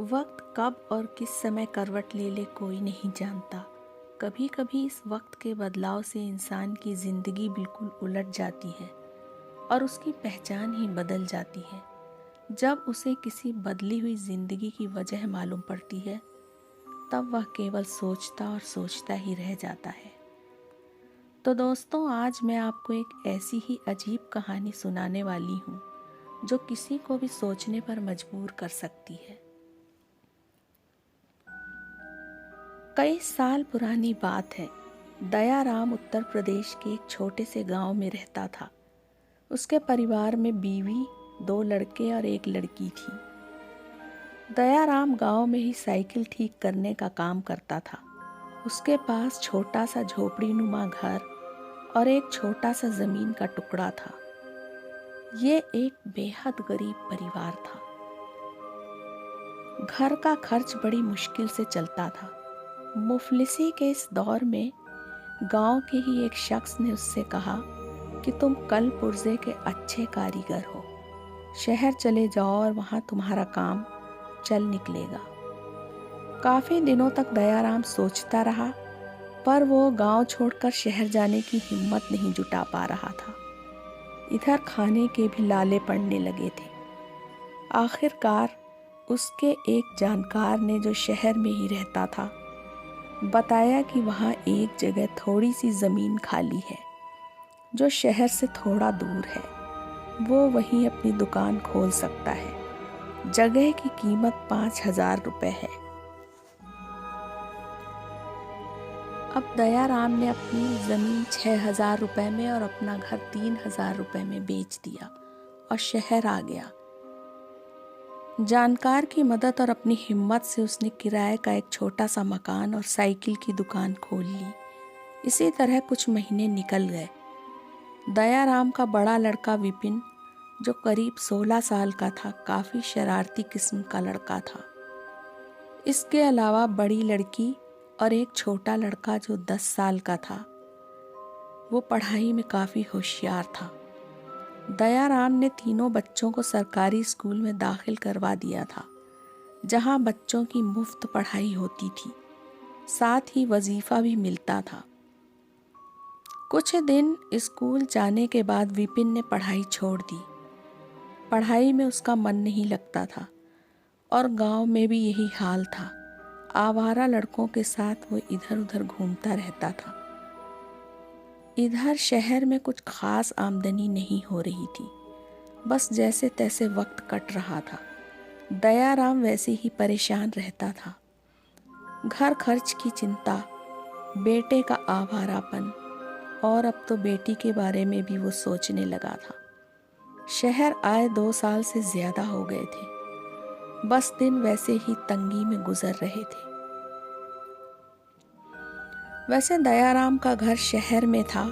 वक्त कब और किस समय करवट ले ले कोई नहीं जानता। कभी कभी इस वक्त के बदलाव से इंसान की ज़िंदगी बिल्कुल उलट जाती है और उसकी पहचान ही बदल जाती है। जब उसे किसी बदली हुई ज़िंदगी की वजह मालूम पड़ती है, तब वह केवल सोचता और सोचता ही रह जाता है। तो दोस्तों, आज मैं आपको एक ऐसी ही अजीब कहानी सुनाने वाली हूँ जो किसी को भी सोचने पर मजबूर कर सकती है। कई साल पुरानी बात है। दयाराम उत्तर प्रदेश के एक छोटे से गांव में रहता था। उसके परिवार में बीवी, 2 लड़के और 1 लड़की थी। दयाराम गांव में ही साइकिल ठीक करने का काम करता था। उसके पास छोटा सा झोपड़ी नुमा घर और एक छोटा सा जमीन का टुकड़ा था। ये एक बेहद गरीब परिवार था। घर का खर्च बड़ी मुश्किल से चलता था। मुफलिसी के इस दौर में गांव के ही एक शख्स ने उससे कहा कि तुम कल पुर्जे के अच्छे कारीगर हो, शहर चले जाओ और वहां तुम्हारा काम चल निकलेगा। काफी दिनों तक दयाराम सोचता रहा, पर वो गांव छोड़कर शहर जाने की हिम्मत नहीं जुटा पा रहा था। इधर खाने के भी लाले पड़ने लगे थे। आखिरकार उसके एक जानकार ने, जो शहर में ही रहता था, बताया कि वहाँ एक जगह थोड़ी सी ज़मीन खाली है जो शहर से थोड़ा दूर है। वो वहीं अपनी दुकान खोल सकता है। जगह की कीमत 5,000 रुपये है। अब दयाराम ने अपनी ज़मीन 6,000 रुपये में और अपना घर 3,000 रुपये में बेच दिया और शहर आ गया। जानकार की मदद और अपनी हिम्मत से उसने किराए का एक छोटा सा मकान और साइकिल की दुकान खोल ली। इसी तरह कुछ महीने निकल गए। दयाराम का बड़ा लड़का विपिन, जो करीब 16 साल का था, काफ़ी शरारती किस्म का लड़का था। इसके अलावा बड़ी लड़की और एक छोटा लड़का जो 10 साल का था, वो पढ़ाई में काफ़ी होशियार था। दयाराम ने तीनों बच्चों को सरकारी स्कूल में दाखिल करवा दिया था, जहां बच्चों की मुफ्त पढ़ाई होती थी, साथ ही वजीफा भी मिलता था। कुछ दिन स्कूल जाने के बाद विपिन ने पढ़ाई छोड़ दी। पढ़ाई में उसका मन नहीं लगता था और गांव में भी यही हाल था। आवारा लड़कों के साथ वो इधर उधर घूमता रहता था। इधर शहर में कुछ खास आमदनी नहीं हो रही थी, बस जैसे तैसे वक्त कट रहा था। दयाराम वैसे ही परेशान रहता था। घर खर्च की चिंता, बेटे का आवारापन और अब तो बेटी के बारे में भी वो सोचने लगा था। शहर आए 2 साल से ज़्यादा हो गए थे। बस दिन वैसे ही तंगी में गुजर रहे थे। वैसे दयाराम का घर शहर में था,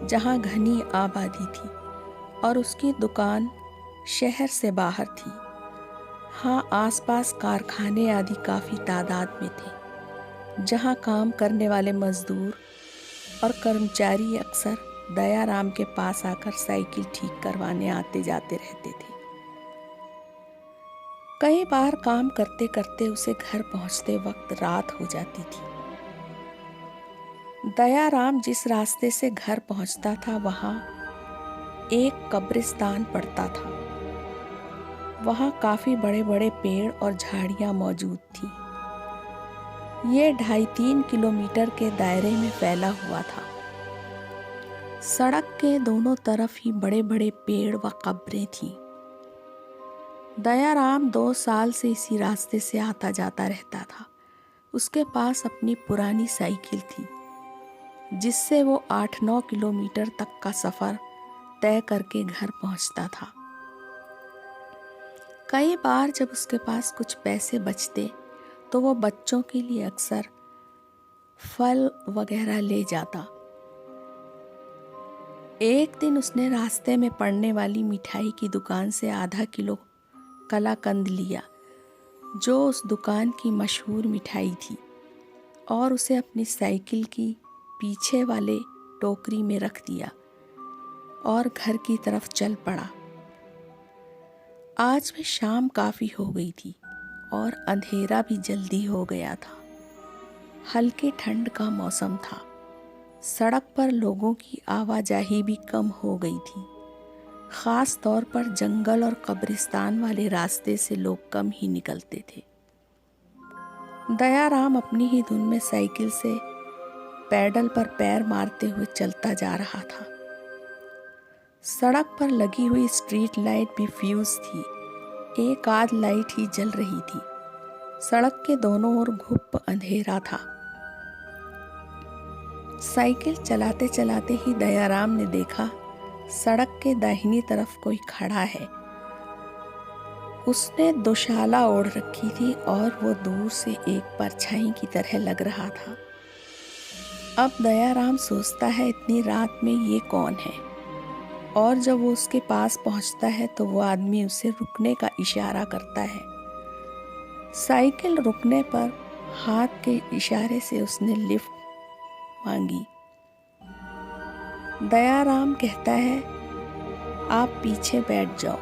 जहाँ घनी आबादी थी, और उसकी दुकान शहर से बाहर थी। हाँ, आसपास कारखाने आदि काफ़ी तादाद में थे, जहाँ काम करने वाले मजदूर और कर्मचारी अक्सर दयाराम के पास आकर साइकिल ठीक करवाने आते जाते रहते थे। कई बार काम करते करते उसे घर पहुंचते वक्त रात हो जाती थी। दयाराम जिस रास्ते से घर पहुंचता था, वहां एक कब्रिस्तान पड़ता था। वहां काफी बड़े बड़े पेड़ और झाड़ियां मौजूद थी। ये 2.5-3 किलोमीटर के दायरे में फैला हुआ था। सड़क के दोनों तरफ ही बड़े बड़े पेड़ व कब्रें थीं। दयाराम 2 साल से इसी रास्ते से आता जाता रहता था। उसके पास अपनी पुरानी साइकिल थी, जिससे वो 8-9 किलोमीटर तक का सफ़र तय करके घर पहुंचता था। कई बार जब उसके पास कुछ पैसे बचते, तो वो बच्चों के लिए अक्सर फल वगैरह ले जाता। एक दिन उसने रास्ते में पड़ने वाली मिठाई की दुकान से आधा किलो कलाकंद लिया, जो उस दुकान की मशहूर मिठाई थी, और उसे अपनी साइकिल की पीछे वाले टोकरी में रख दिया और घर की तरफ चल पड़ा। आज भी शाम काफ़ी हो गई थी और अंधेरा भी जल्दी हो गया था। हल्की ठंड का मौसम था। सड़क पर लोगों की आवाजाही भी कम हो गई थी। ख़ास तौर पर जंगल और कब्रिस्तान वाले रास्ते से लोग कम ही निकलते थे। दयाराम अपनी ही धुन में साइकिल से पैडल पर पैर मारते हुए चलता जा रहा था। सड़क पर लगी हुई स्ट्रीट लाइट भी फ्यूज थी। एक आध लाइट ही जल रही थी। सड़क के दोनों ओर घुप अंधेरा था। साइकिल चलाते चलाते ही दयाराम ने देखा सड़क के दाहिनी तरफ कोई खड़ा है। उसने दुशाला ओढ़ रखी थी और वो दूर से एक परछाई की तरह लग रहा था। अब दयाराम सोचता है इतनी रात में ये कौन है, और जब वो उसके पास पहुंचता है तो वो आदमी उसे रुकने का इशारा करता है। साइकिल रुकने पर हाथ के इशारे से उसने लिफ्ट मांगी। दयाराम कहता है, आप पीछे बैठ जाओ,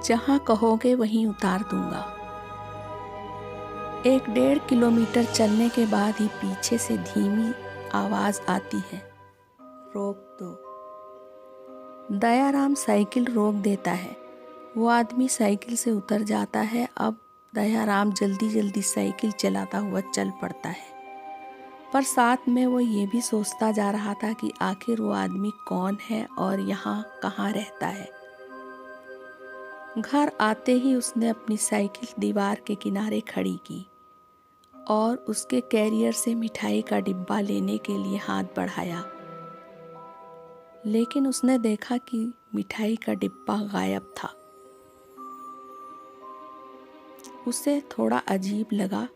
जहां कहोगे वहीं उतार दूंगा। 1-1.5 किलोमीटर चलने के बाद ही पीछे से धीमी आवाज आती है, रोक दो। दयाराम साइकिल रोक देता है। वो आदमी साइकिल से उतर जाता है। अब दयाराम जल्दी जल्दी साइकिल चलाता हुआ चल पड़ता है, पर साथ में वो ये भी सोचता जा रहा था कि आखिर वो आदमी कौन है और यहाँ कहाँ रहता है। घर आते ही उसने अपनी साइकिल दीवार के किनारे खड़ी की और उसके कैरियर से मिठाई का डिब्बा लेने के लिए हाथ बढ़ाया, लेकिन उसने देखा कि मिठाई का डिब्बा गायब था। उसे थोड़ा अजीब लगा,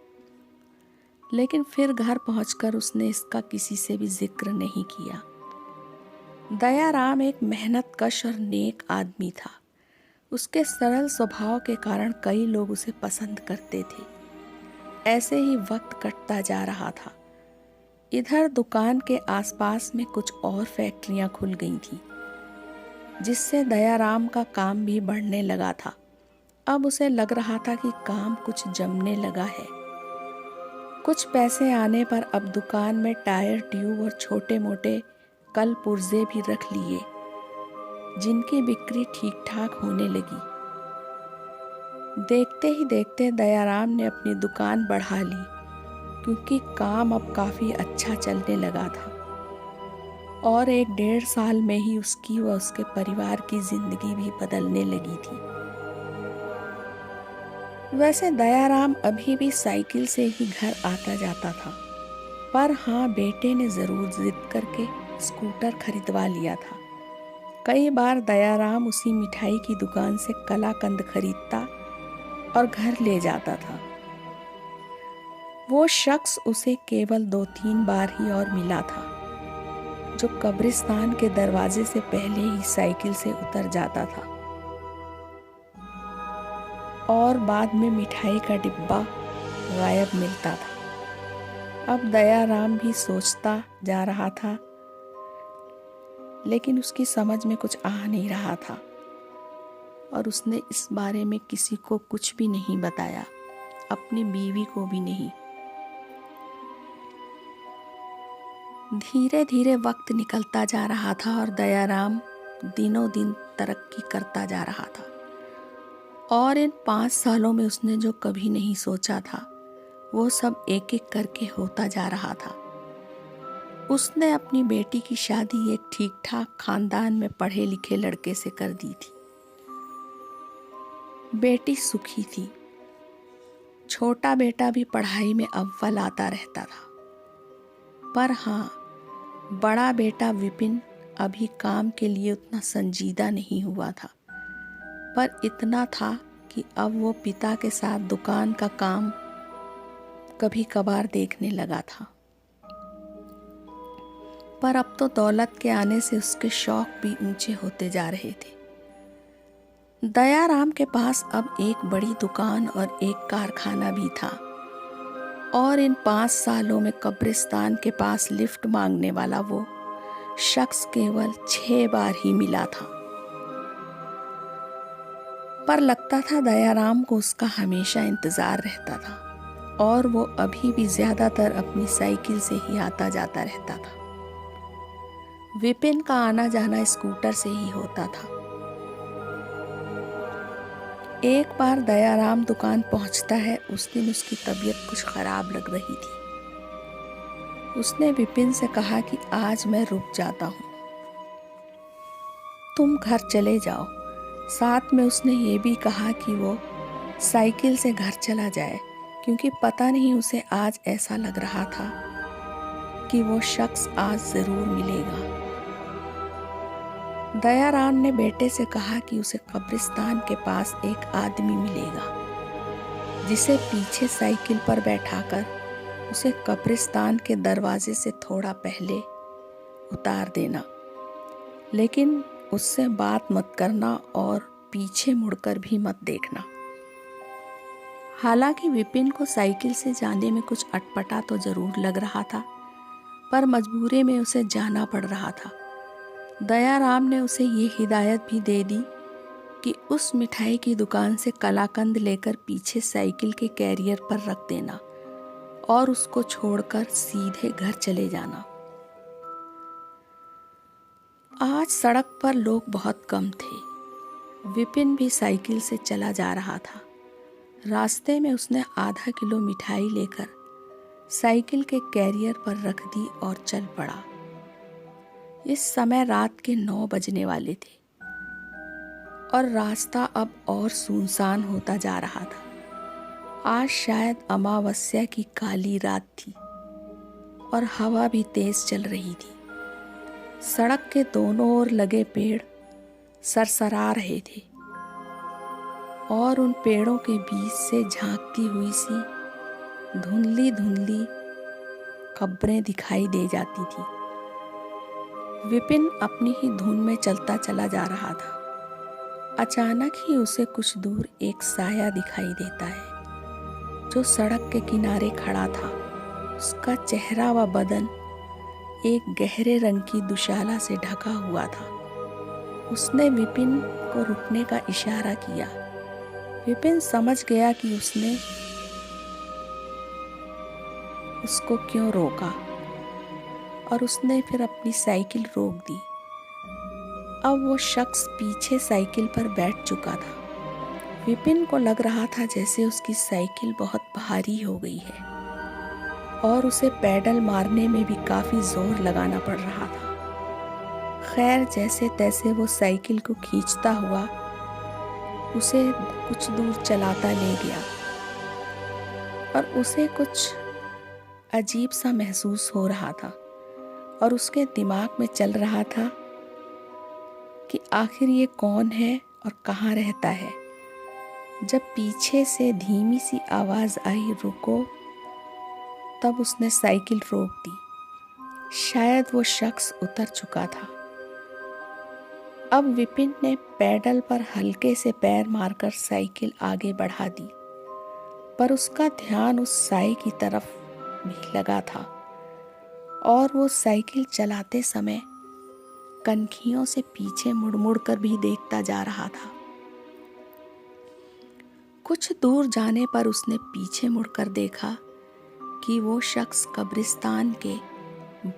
लेकिन फिर घर पहुंचकर उसने इसका किसी से भी जिक्र नहीं किया। दयाराम एक मेहनतकश और नेक आदमी था। उसके सरल स्वभाव के कारण कई लोग उसे पसंद करते थे। ऐसे ही वक्त कटता जा रहा था। इधर दुकान के आसपास में कुछ और फैक्ट्रियां खुल गई थीं, जिससे दयाराम का काम भी बढ़ने लगा था। अब उसे लग रहा था कि काम कुछ जमने लगा है। कुछ पैसे आने पर अब दुकान में टायर ट्यूब और छोटे मोटे कल पुर्जे भी रख लिए, जिनकी बिक्री ठीक ठाक होने लगी। देखते ही देखते दयाराम ने अपनी दुकान बढ़ा ली, क्योंकि काम अब काफ़ी अच्छा चलने लगा था और 1-1.5 साल में ही उसकी व उसके परिवार की जिंदगी भी बदलने लगी थी। वैसे दयाराम अभी भी साइकिल से ही घर आता जाता था, पर हाँ, बेटे ने ज़रूर जिद करके स्कूटर खरीदवा लिया था। कई बार दयाराम उसी मिठाई की दुकान से कलाकंद खरीदता और घर ले जाता था। वो शख्स उसे केवल 2-3 बार ही और मिला था, जो कब्रिस्तान के दरवाजे से पहले ही साइकिल से उतर जाता था और बाद में मिठाई का डिब्बा गायब मिलता था। अब दयाराम भी सोचता जा रहा था, लेकिन उसकी समझ में कुछ आ नहीं रहा था और उसने इस बारे में किसी को कुछ भी नहीं बताया, अपनी बीवी को भी नहीं। धीरे धीरे वक्त निकलता जा रहा था और दयाराम दिनों दिन तरक्की करता जा रहा था और इन 5 सालों में उसने जो कभी नहीं सोचा था, वो सब एक एक करके होता जा रहा था। उसने अपनी बेटी की शादी एक ठीक ठाक खानदान में पढ़े लिखे लड़के से कर दी थी। बेटी सुखी थी। छोटा बेटा भी पढ़ाई में अव्वल आता रहता था। पर हाँ, बड़ा बेटा विपिन अभी काम के लिए उतना संजीदा नहीं हुआ था, पर इतना था कि अब वो पिता के साथ दुकान का काम कभी कभार देखने लगा था। पर अब तो दौलत के आने से उसके शौक भी ऊंचे होते जा रहे थे। दयाराम के पास अब एक बड़ी दुकान और एक कारखाना भी था और इन 5 सालों में कब्रिस्तान के पास लिफ्ट मांगने वाला वो शख्स केवल 6 बार ही मिला था। पर लगता था दयाराम को उसका हमेशा इंतज़ार रहता था और वो अभी भी ज़्यादातर अपनी साइकिल से ही आता जाता रहता था। विपिन का आना जाना स्कूटर से ही होता था। एक बार दयाराम दुकान पहुंचता है। उस दिन उसकी तबीयत कुछ खराब लग रही थी। उसने विपिन से कहा कि आज मैं रुक जाता हूँ, तुम घर चले जाओ। साथ में उसने ये भी कहा कि वो साइकिल से घर चला जाए, क्योंकि पता नहीं उसे आज ऐसा लग रहा था कि वो शख्स आज ज़रूर मिलेगा। दयाराम ने बेटे से कहा कि उसे कब्रिस्तान के पास एक आदमी मिलेगा, जिसे पीछे साइकिल पर बैठाकर उसे कब्रिस्तान के दरवाजे से थोड़ा पहले उतार देना, लेकिन उससे बात मत करना और पीछे मुड़कर भी मत देखना। हालांकि विपिन को साइकिल से जाने में कुछ अटपटा तो जरूर लग रहा था, पर मजबूरी में उसे जाना पड़ रहा था। दयाराम ने उसे ये हिदायत भी दे दी कि उस मिठाई की दुकान से कलाकंद लेकर पीछे साइकिल के कैरियर पर रख देना और उसको छोड़कर सीधे घर चले जाना। आज सड़क पर लोग बहुत कम थे। विपिन भी साइकिल से चला जा रहा था। रास्ते में उसने आधा किलो मिठाई लेकर साइकिल के कैरियर पर रख दी और चल पड़ा। इस समय रात के 9 बजने वाले थे और रास्ता अब और सुनसान होता जा रहा था। आज शायद अमावस्या की काली रात थी और हवा भी तेज चल रही थी। सड़क के दोनों ओर लगे पेड़ सरसरा रहे थे और उन पेड़ों के बीच से झांकती हुई सी धुंधली धुंधली कब्रें दिखाई दे जाती थी। विपिन अपनी ही धुन में चलता चला जा रहा था। अचानक ही उसे कुछ दूर एक साया दिखाई देता है, जो सड़क के किनारे खड़ा था। उसका चेहरा व बदन एक गहरे रंग की दुशाला से ढका हुआ था। उसने विपिन को रुकने का इशारा किया। विपिन समझ गया कि उसने उसको क्यों रोका और उसने फिर अपनी साइकिल रोक दी। अब वो शख्स पीछे साइकिल पर बैठ चुका था। विपिन को लग रहा था जैसे उसकी साइकिल बहुत भारी हो गई है और उसे पैडल मारने में भी काफ़ी जोर लगाना पड़ रहा था। खैर, जैसे तैसे वो साइकिल को खींचता हुआ उसे कुछ दूर चलाता ले गया और उसे कुछ अजीब सा महसूस हो रहा था और उसके दिमाग में चल रहा था कि आखिर ये कौन है और कहाँ रहता है। जब पीछे से धीमी सी आवाज़ आई, रुको, तब उसने साइकिल रोक दी। शायद वो शख्स उतर चुका था। अब विपिन ने पैडल पर हल्के से पैर मारकर साइकिल आगे बढ़ा दी, पर उसका ध्यान उस साए की तरफ भी लगा था और वो साइकिल चलाते समय कनखियों से पीछे मुड़ मुड़ कर भी देखता जा रहा था। कुछ दूर जाने पर उसने पीछे मुड़कर देखा कि वो शख्स कब्रिस्तान के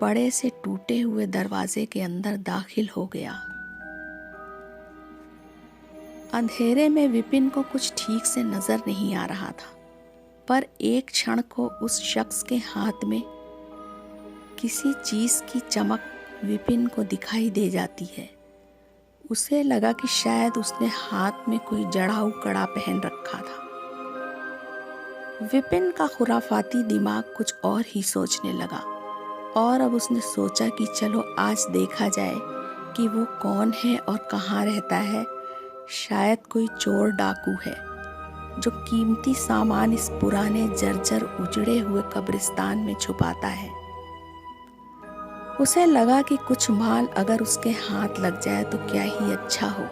बड़े से टूटे हुए दरवाजे के अंदर दाखिल हो गया। अंधेरे में विपिन को कुछ ठीक से नजर नहीं आ रहा था, पर एक क्षण को उस शख्स के हाथ में किसी चीज की चमक विपिन को दिखाई दे जाती है। उसे लगा कि शायद उसने हाथ में कोई जड़ाऊ कड़ा पहन रखा था। विपिन का खुराफाती दिमाग कुछ और ही सोचने लगा और अब उसने सोचा कि चलो आज देखा जाए कि वो कौन है और कहाँ रहता है। शायद कोई चोर डाकू है जो कीमती सामान इस पुराने जर्जर उजड़े हुए कब्रिस्तान में छुपाता है। उसे लगा कि कुछ माल अगर उसके हाथ लग जाए तो क्या ही अच्छा हो।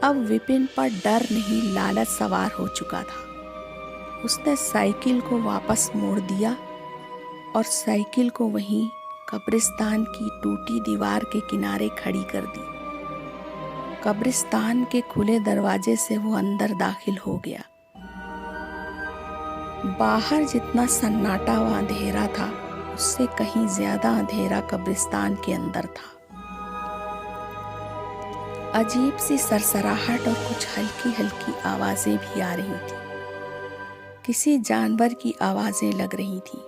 अब विपिन पर डर नहीं, लालच सवार हो चुका था। उसने साइकिल को वापस मोड़ दिया और साइकिल को वहीं कब्रिस्तान की टूटी दीवार के किनारे खड़ी कर दी। कब्रिस्तान के खुले दरवाजे से वो अंदर दाखिल हो गया। बाहर जितना सन्नाटा व अंधेरा था, उससे कहीं ज्यादा अंधेरा कब्रिस्तान के अंदर था। अजीब सी सरसराहट और कुछ हल्की हल्की आवाजें भी आ रही थी। किसी जानवर की आवाजें लग रही थी।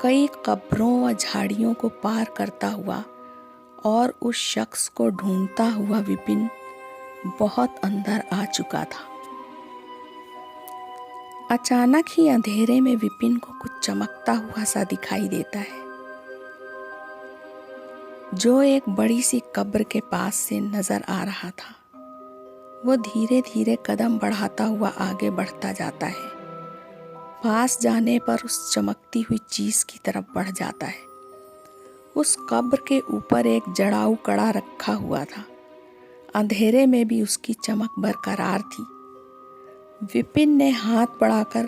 कई कब्रों व झाड़ियों को पार करता हुआ और उस शख्स को ढूंढता हुआ विपिन बहुत अंदर आ चुका था। अचानक ही अंधेरे में विपिन को कुछ चमकता हुआ सा दिखाई देता है, जो एक बड़ी सी कब्र के पास से नजर आ रहा था। वो धीरे धीरे कदम बढ़ाता हुआ आगे बढ़ता जाता है। पास जाने पर उस चमकती हुई चीज की तरफ बढ़ जाता है। उस कब्र के ऊपर एक जड़ाऊ कड़ा रखा हुआ था। अंधेरे में भी उसकी चमक बरकरार थी। विपिन ने हाथ बढ़ाकर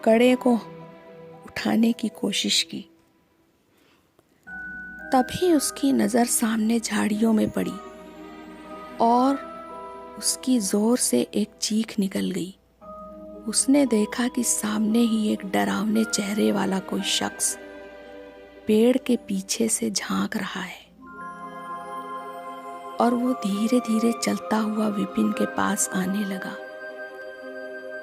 कड़े को उठाने की कोशिश की। तभी उसकी नजर सामने झाड़ियों में पड़ी और उसकी जोर से एक चीख निकल गई। उसने देखा कि सामने ही एक डरावने चेहरे वाला कोई शख्स पेड़ के पीछे से झांक रहा है और वो धीरे धीरे चलता हुआ विपिन के पास आने लगा।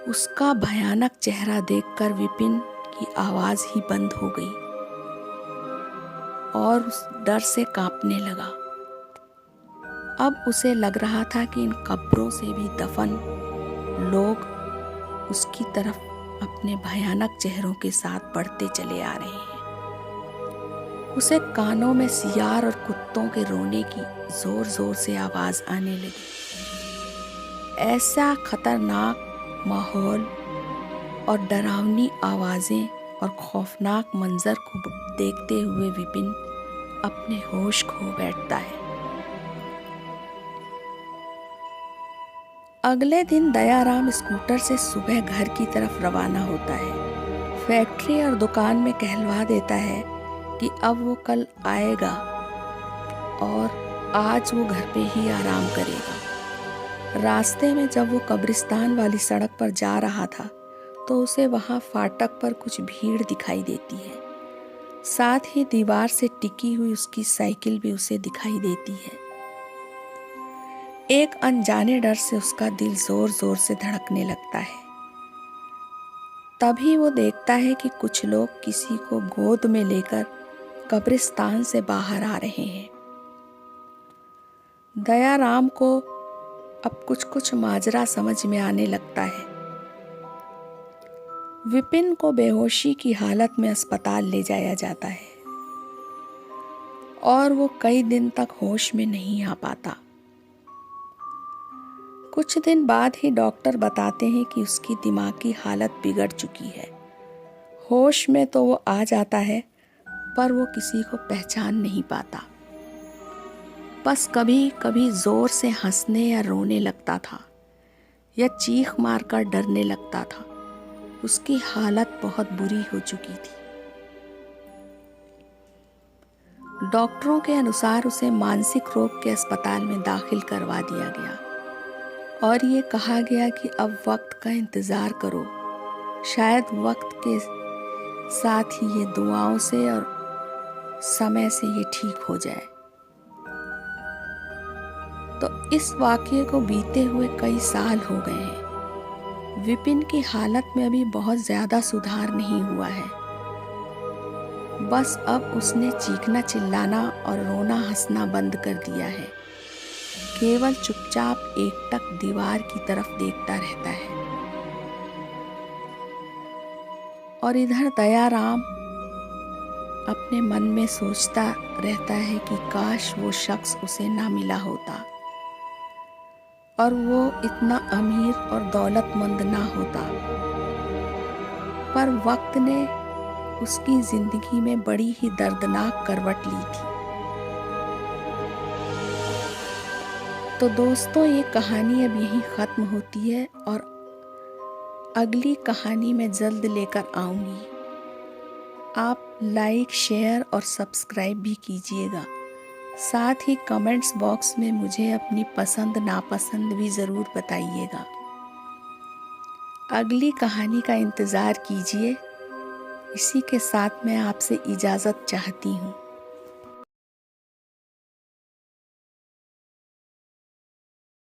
उसका भयानक चेहरा देखकर विपिन की आवाज ही बंद हो गई और उस डर से कांपने लगा। अब उसे लग रहा था कि इन कब्रों से भी दफन लोग उसकी तरफ अपने भयानक चेहरों के साथ बढ़ते चले आ रहे हैं। उसे कानों में सियार और कुत्तों के रोने की जोर जोर से आवाज आने लगी। ऐसा खतरनाक माहौल और डरावनी आवाजें और खौफनाक मंजर को देखते हुए विपिन अपने होश खो बैठता है। अगले दिन दयाराम स्कूटर से सुबह घर की तरफ रवाना होता है। फैक्ट्री और दुकान में कहलवा देता है कि अब वो कल आएगा और आज वो घर पे ही आराम करेगा। रास्ते में जब वो कब्रिस्तान वाली सड़क पर जा रहा था तो उसे वहां फाटक पर कुछ भीड़ दिखाई देती है। साथ ही दीवार से टिकी हुई उसकी साइकिल भी उसे दिखाई देती है। एक अनजाने डर से उसका दिल जोर जोर से धड़कने लगता है। तभी वो देखता है कि कुछ लोग किसी को गोद में लेकर कब्रिस्तान से बाहर आ रहे हैं। दयाराम को अब कुछ कुछ माजरा समझ में आने लगता है। विपिन को बेहोशी की हालत में अस्पताल ले जाया जाता है और वो कई दिन तक होश में नहीं आ पाता। कुछ दिन बाद ही डॉक्टर बताते हैं कि उसकी दिमागी हालत बिगड़ चुकी है। होश में तो वो आ जाता है पर वो किसी को पहचान नहीं पाता। बस कभी कभी जोर से हंसने या रोने लगता था या चीख मारकर डरने लगता था। उसकी हालत बहुत बुरी हो चुकी थी। डॉक्टरों के अनुसार उसे मानसिक रोग के अस्पताल में दाखिल करवा दिया गया और ये कहा गया कि अब वक्त का इंतजार करो, शायद वक्त के साथ ही ये दुआओं से और समय से ये ठीक हो जाए। तो इस वाकये को बीते हुए कई साल हो गए हैं। विपिन की हालत में अभी बहुत ज्यादा सुधार नहीं हुआ है। बस अब उसने चीखना चिल्लाना और रोना हंसना बंद कर दिया है। केवल चुपचाप एकटक दीवार की तरफ देखता रहता है। और इधर दयाराम अपने मन में सोचता रहता है कि काश वो शख्स उसे ना मिला होता और वो इतना अमीर और दौलतमंद ना होता। पर वक्त ने उसकी जिंदगी में बड़ी ही दर्दनाक करवट ली थी। तो दोस्तों, ये कहानी अब यहीं खत्म होती है और अगली कहानी मैं जल्द लेकर आऊंगी। आप लाइक, शेयर और सब्सक्राइब भी कीजिएगा। साथ ही कमेंट्स बॉक्स में मुझे अपनी पसंद नापसंद भी ज़रूर बताइएगा। अगली कहानी का इंतज़ार कीजिए। इसी के साथ मैं आपसे इजाज़त चाहती हूँ।